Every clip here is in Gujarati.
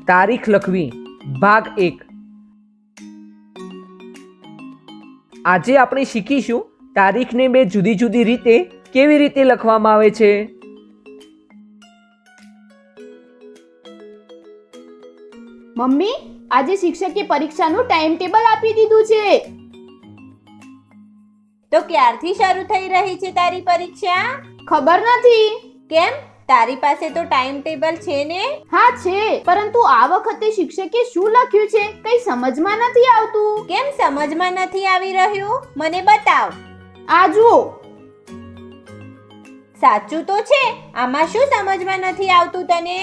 તારીખ લખવી ભાગ 1। આજે આપણે શીખીશું તારીખને બે જુદી જુદી રીતે કેવી રીતે લખવામાં આવે છે। મમ્મી, આજે શિક્ષકે પરીક્ષાનું ટાઈમ ટેબલ આપી દીધું છે। તો ક્યારથી શરૂ થઈ રહી છે તારી પરીક્ષા? ખબર નથી। કેમ? તારી પાસે તો ટાઈમ ટેબલ છે ને? હા છે, પરંતુ આ વખતે શિક્ષકે શું લખ્યું છે કઈ સમજમાં નથી આવતું। કેમ સમજમાં નથી આવી રહ્યું? મને બતાવ। આ જુઓ। સાચું તો છે, આમાં શું સમજમાં નથી આવતું તને?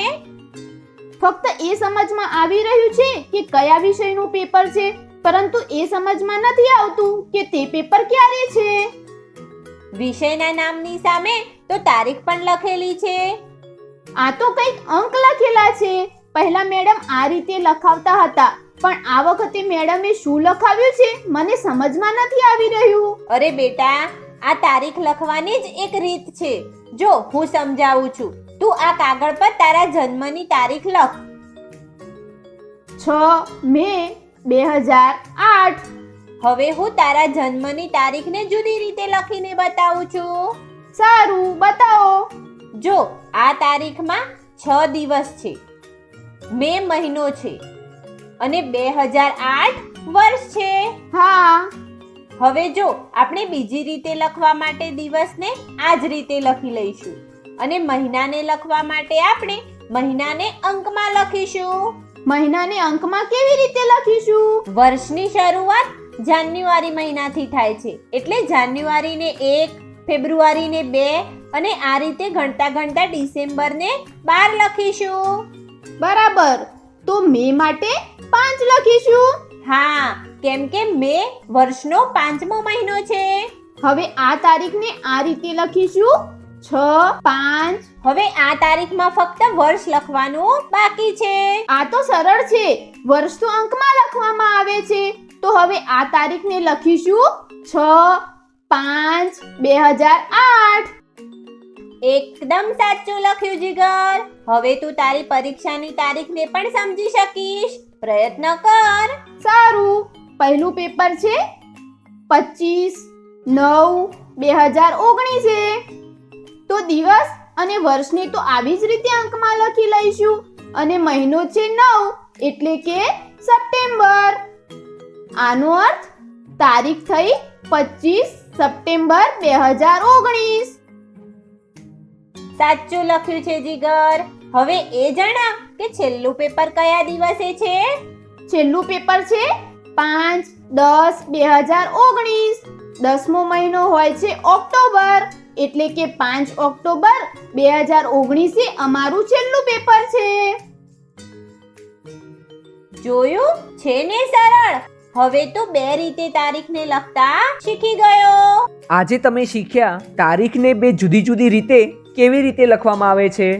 ફક્ત એ સમજમાં આવી રહ્યું છે કે કયા વિષયનું પેપર છે, પરંતુ એ સમજમાં નથી આવતું કે તે પેપર ક્યારે છે। વિષયના નામની સામે તો તારીખ પણ લખેલી છે। આ તો કંઈક અંક લખેલા છે। પહેલા મેડમ આ રીતે લખાવતા હતા, પણ આ વખતે મેડમે શું લખાવ્યું છે મને સમજમાં નથી આવી રહ્યું। અરે બેટા, આ તારીખ લખવાની જ એક રીત છે। જો હું સમજાવું છું, તું આ કાગળ પર તારા જન્મની તારીખ લખ। 6 મે 2008। હવે હું તારા જન્મની તારીખને જુદી રીતે લખીને બતાવું છું। સારું, બતાવો। જો આ તારીખમાં 6 દિવસ છે, મે મહિનો છે અને 2008 વર્ષ છે। હા, હવે જો આપણે બીજી રીતે લખવા માટે દિવસને આ જ રીતે લખી લઈશું અને મહિનાને લખવા માટે આપણે મહિનાને અંકમાં લખીશું। મહિનાને અંકમાં કેવી રીતે લખીશું? વર્ષની શરૂઆત જાન્યુઆરી મહિનાથી થાય છે, એટલે જાન્યુઆરીને 1, ફેબ્રુઆરીને 2 અને આ રીતે ગણતા ગણતા ડિસેમ્બરને 12 લખીશું। બરાબર, તો મે માટે 5 લખીશું। હા, કેમ કે મે વર્ષનો 5મો મહિનો છે। હવે આ તારીખને આ રીતે લખીશું 6/5। હવે આ તારીખમાં ફક્ત વર્ષ લખવાનું બાકી છે। આ તો સરળ છે, વર્ષ તો અંકમાં લખવામાં આવે છે। તો હવે આ તારીખને લખીશું 6/5/2008। એકદમ સાચું લખ્યું જીગર। હવે તું તારી પરીક્ષાની તારીખને પણ સમજી શકીશ। પ્રયત્ન કર। સારું, પહેલું પેપર છે 25/9/2019 તો દિવસ અને વર્ષને તો આવી જ રીતે અંકમાં લખી લઈશું અને મહિનો છે 9 એટલે કે સપ્ટેમ્બર। આનો અર્થ તારીખ થઈ 25 સપ્ટેમ્બર 2019। સાચું લખ્યું છે જીગર। હવે એ જણાવ કે છેલ્લું પેપર કયા દિવસે છે? છેલ્લું પેપર છે 5/10/2019। 10મો મહિનો હોય છે ઓક્ટોબર, એટલે કે 5 ઓક્ટોબર 2019 અમારું છેલ્લું પેપર છે। જોયું છે ને સરળ? હવે તું બે રીતે તારીખને લખતા શીખી ગયો। આજે તમે શીખ્યા તારીખને બે જુદી જુદી રીતે કેવી રીતે લખવામાં આવે છે।